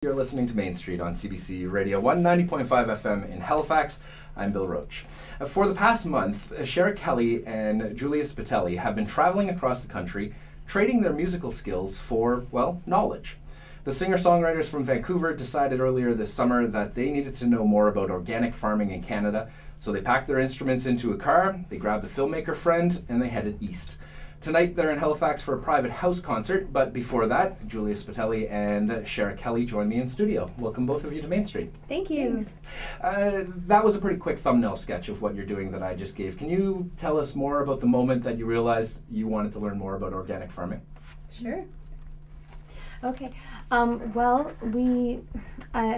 You're listening to Main Street on CBC Radio 190.5 FM in Halifax. I'm Bill Roach. For the past month, Shara Kelly and Julia Spitelli have been traveling across the country, trading their musical skills for, well, knowledge. The singer-songwriters from Vancouver decided earlier this summer that they needed to know more about organic farming in Canada, so they packed their instruments into a car, they grabbed a filmmaker friend, and they headed east. Tonight, they're in Halifax for a private house concert, but before that, Julia Spitelli and Shara Kelly join me in studio. Welcome both of you to Main Street. Thank you. That was a pretty quick thumbnail sketch of what you're doing that I just gave. Can you tell us more about the moment that you realized you wanted to learn more about organic farming? Sure. Okay. I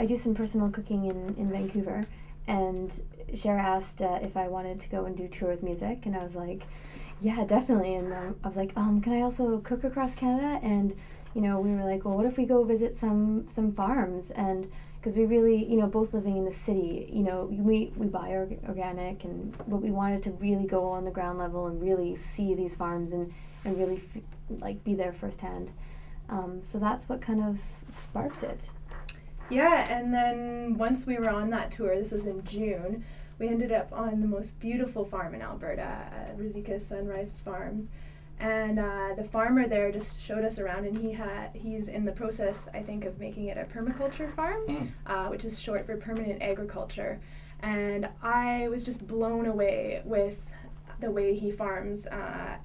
do some personal cooking in Vancouver, and Shara asked if I wanted to go and do tour with music, and I was like, yeah, definitely. And I was like, can I also cook across Canada? And, we were like, well, what if we go visit some farms? And because we really, both living in the city, we buy organic, but we wanted to really go on the ground level and really see these farms and really be there firsthand. So that's what kind of sparked it. Yeah, and then once we were on that tour, this was in June, we ended up on the most beautiful farm in Alberta, Rosika Sunrise Farms. And the farmer there just showed us around, and he's in the process, I think, of making it a permaculture farm, which is short for permanent agriculture. And I was just blown away with the way he farms.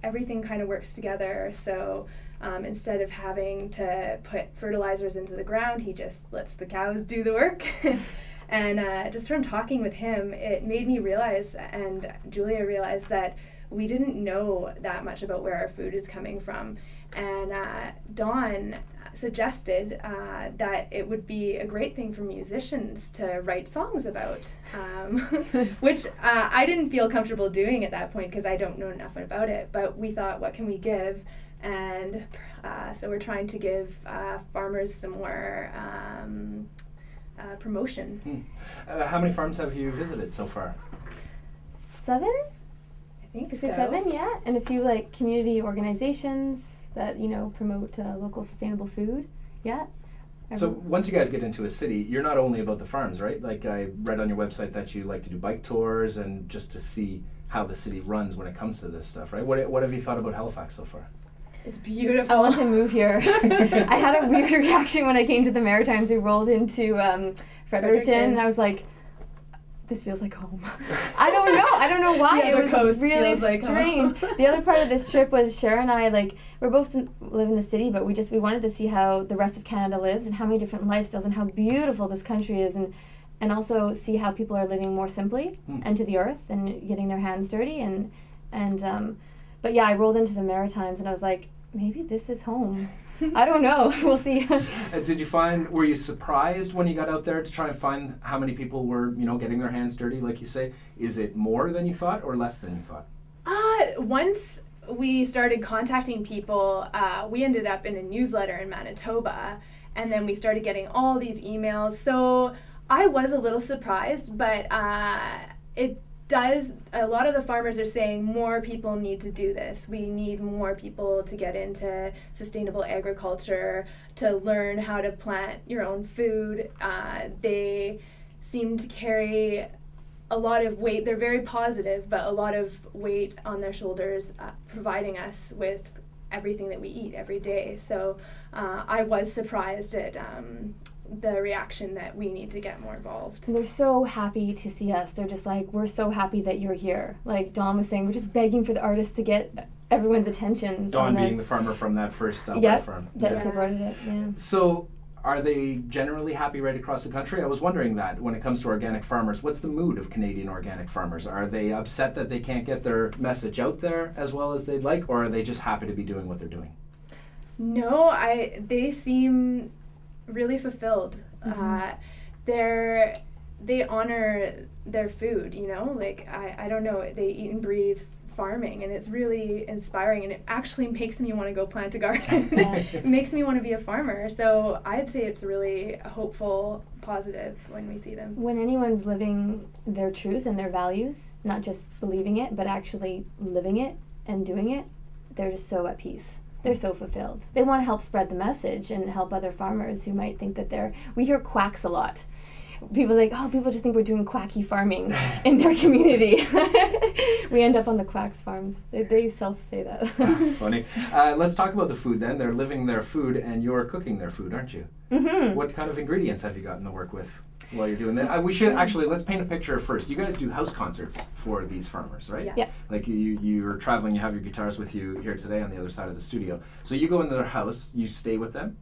Everything kind of works together, so instead of having to put fertilizers into the ground, he just lets the cows do the work. And just from talking with him, it made me realize, and Julia realized, that we didn't know that much about where our food is coming from. And Dawn suggested that it would be a great thing for musicians to write songs about, which I didn't feel comfortable doing at that point because I don't know enough about it. But we thought, what can we give? And so we're trying to give farmers some more promotion. How many farms have you visited so far? 7? I think 6 so. or 7, yeah. And a few community organizations that, promote local sustainable food. Yeah. So once you guys get into a city, you're not only about the farms, right? Like I read on your website that you like to do bike tours and just to see how the city runs when it comes to this stuff, right? What have you thought about Halifax so far? It's beautiful. I want to move here. I had a weird reaction when I came to the Maritimes. We rolled into Fredericton, and I was like, this feels like home. I don't know why. The other it was coast really feels like strange. home. The other part of this trip was Shara and I, we're both live in the city, but we wanted to see how the rest of Canada lives and how many different lifestyles and how beautiful this country is, and also see how people are living more simply and to the earth and getting their hands dirty but yeah, I rolled into the Maritimes and I was like, maybe this is home. I don't know. We'll see. Were you surprised when you got out there to try and find how many people were, getting their hands dirty, like you say? Is it more than you thought or less than you thought? Once we started contacting people, we ended up in a newsletter in Manitoba, and then we started getting all these emails. So I was a little surprised, but a lot of the farmers are saying more people need to do this. We need more people to get into sustainable agriculture, to learn how to plant your own food. They seem to carry a lot of weight. They're very positive, but a lot of weight on their shoulders, providing us with everything that we eat every day. So I was surprised at the reaction that we need to get more involved. They're so happy to see us. They're just like, we're so happy that you're here. Like Dawn was saying, we're just begging for the artists to get everyone's attention. Dawn being the farmer from that first farm. That supported it, yeah. So are they generally happy right across the country? I was wondering that when it comes to organic farmers, what's the mood of Canadian organic farmers? Are they upset that they can't get their message out there as well as they'd like, or are they just happy to be doing what they're doing? No, they seem really fulfilled. They honor their food, I don't know, they eat and breathe farming, and it's really inspiring, and it actually makes me want to go plant a garden. It makes me want to be a farmer. So I'd say it's really hopeful, positive when we see them. When anyone's living their truth and their values, not just believing it, but actually living it and doing it, they're just so at peace. They're so fulfilled. They want to help spread the message and help other farmers who might think that we hear quacks a lot. People are like, oh, people just think we're doing quacky farming in their community. We end up on the quacks farms. They self-say that. Funny. Let's talk about the food then. They're living their food and you're cooking their food, aren't you? Mm-hmm. What kind of ingredients have you gotten to work with while you're doing that? We should actually, let's paint a picture first. You guys do house concerts for these farmers, right? Yeah. Like you're traveling, you have your guitars with you here today on the other side of the studio. So you go into their house, you stay with them,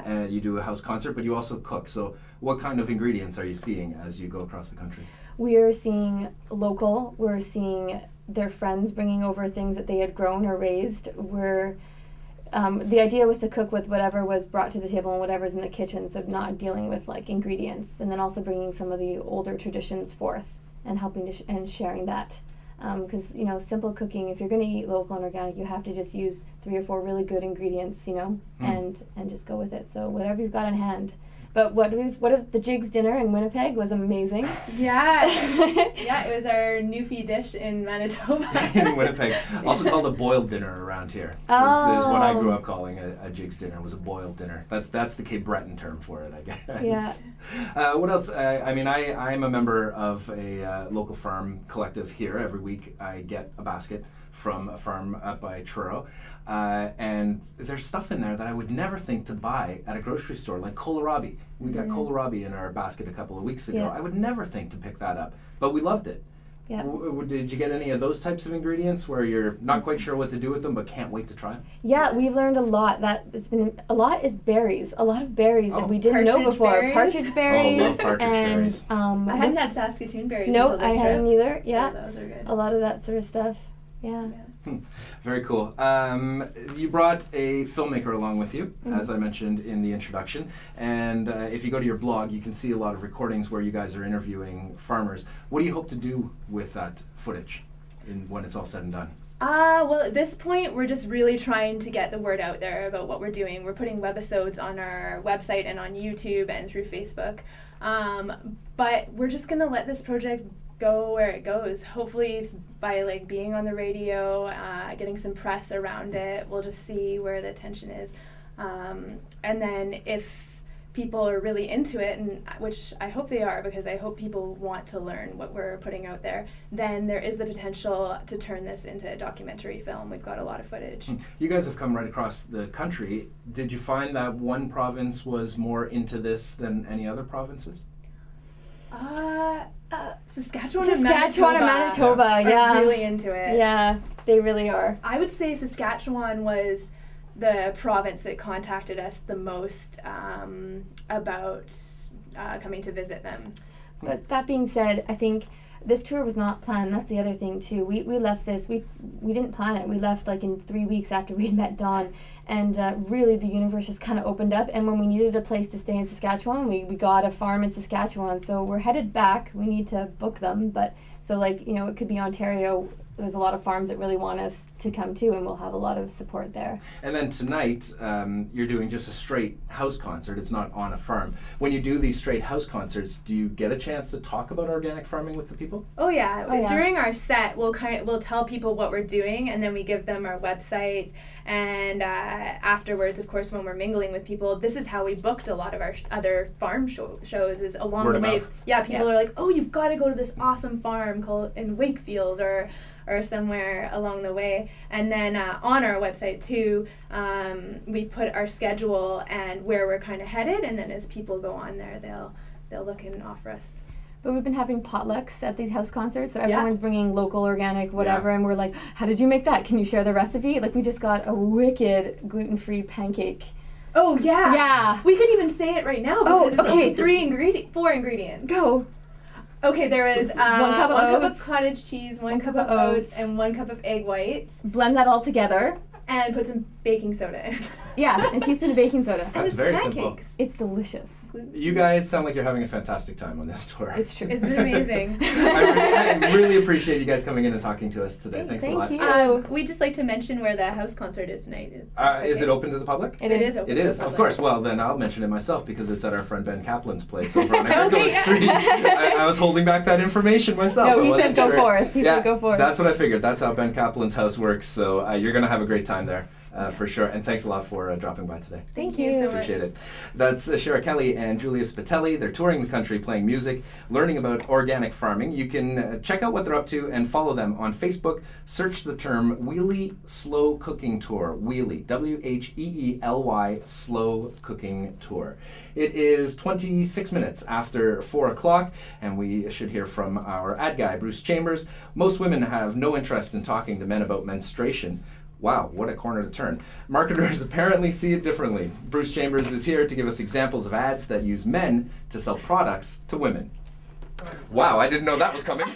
and you do a house concert, but you also cook. So what kind of ingredients are you seeing as you go across the country? We're seeing local. We're seeing their friends bringing over things that they had grown or raised. The idea was to cook with whatever was brought to the table and whatever's in the kitchen, so not dealing with like ingredients, and then also bringing some of the older traditions forth and helping and sharing that. Because simple cooking, if you're going to eat local and organic, you have to just use 3 or 4 really good ingredients, and just go with it. So whatever you've got on hand. But what if the Jigs dinner in Winnipeg was amazing? Yeah, it was our Newfie dish in Manitoba. In Winnipeg, also called a boiled dinner around here. Oh. Is what I grew up calling a Jigs dinner. Was a boiled dinner. That's the Cape Breton term for it, I guess. Yeah. What else? I'm a member of a local farm collective here. Every week I get a basket from a farm up by Truro. And there's stuff in there that I would never think to buy at a grocery store, like kohlrabi. We got kohlrabi in our basket a couple of weeks ago. Yeah. I would never think to pick that up, but we loved it. Yeah. Did you get any of those types of ingredients where you're not quite sure what to do with them, but can't wait to try them? Yeah, we've learned a lot. A lot is berries. A lot of berries that we didn't know before. Berries. Partridge berries. Oh, love partridge berries. I hadn't had Saskatoon berries No, until this I trip. hadn't either. So Yeah. those are good. A lot of that sort of stuff. Yeah. Very cool. You brought a filmmaker along with you, as I mentioned in the introduction. And if you go to your blog, you can see a lot of recordings where you guys are interviewing farmers. What do you hope to do with that footage when it's all said and done? Well, at this point, we're just really trying to get the word out there about what we're doing. We're putting webisodes on our website and on YouTube and through Facebook. But we're just going to let this project go where it goes. Hopefully by being on the radio, getting some press around it, we'll just see where the attention is. And then if people are really into it, and which I hope they are, because I hope people want to learn what we're putting out there, then there is the potential to turn this into a documentary film. We've got a lot of footage. You guys have come right across the country. Did you find that one province was more into this than any other provinces? Saskatchewan and Manitoba, yeah. are really into it. Yeah, they really are. I would say Saskatchewan was the province that contacted us the most about coming to visit them. But that being said, I think this tour was not planned. That's the other thing too. We left this. We didn't plan it. We left in 3 weeks after we had met Dawn, and really the universe just kind of opened up. And when we needed a place to stay in Saskatchewan, we got a farm in Saskatchewan. So we're headed back. We need to book them, but so it could be Ontario. There's a lot of farms that really want us to come to, and we'll have a lot of support there. And then tonight, you're doing just a straight house concert. It's not on a farm. When you do these straight house concerts, do you get a chance to talk about organic farming with the people? Oh yeah. Oh, yeah. During our set, we'll tell people what we're doing, and then we give them our website. And afterwards, of course, when we're mingling with people, this is how we booked a lot of our other farm shows. Is along Word the of way. mouth. Yeah, people are like, "Oh, you've got to go to this awesome farm called in Wakefield or somewhere along the way." And then on our website too, we put our schedule and where we're kind of headed, and then as people go on there, they'll look and offer us. But we've been having potlucks at these house concerts, so everyone's bringing local, organic, whatever, and we're like, how did you make that? Can you share the recipe? We just got a wicked gluten-free pancake. Oh, yeah. Yeah. We could even say it right now because it's okay. only 4 ingredients. Go. Okay, there is 1 cup of cup oats, of cottage cheese, 1 cup cup of of oats, oats. and 1 cup of egg whites, Blend that all together. and put some baking soda in. Yeah, and a teason of baking soda. And That's it's very pancakes. simple. It's delicious. You guys sound like you're having a fantastic time on this tour. It's true. It's been amazing. I really appreciate you guys coming in and talking to us today. Thanks a lot. Thank you. We'd just like to mention where the house concert is tonight. Is it open to the public? It is. open It to the is, of public. course. Well, then I'll mention it myself because it's at our friend Ben Kaplan's place over on Agricola Okay. Street. I was holding back that information myself. No, I he wasn't said go sure. forth. He said go forth. That's what I figured. That's how Ben Kaplan's house works. So you're going to have a great time there. for sure. And thanks a lot for dropping by today. Thank you you. so much. Appreciate it. That's Shara Kelly and Julia Spitelli. They're touring the country playing music, learning about organic farming. You can check out what they're up to and follow them on Facebook. Search the term Wheelie Slow Cooking Tour. Wheelie, W-H-E-E-L-Y, Slow Cooking Tour. It is 26 minutes after 4 o'clock, and we should hear from our ad guy, Bruce Chambers. Most women have no interest in talking to men about menstruation. Wow, what a corner to turn. Marketers apparently see it differently. Bruce Chambers is here to give us examples of ads that use men to sell products to women. Wow, I didn't know that was coming.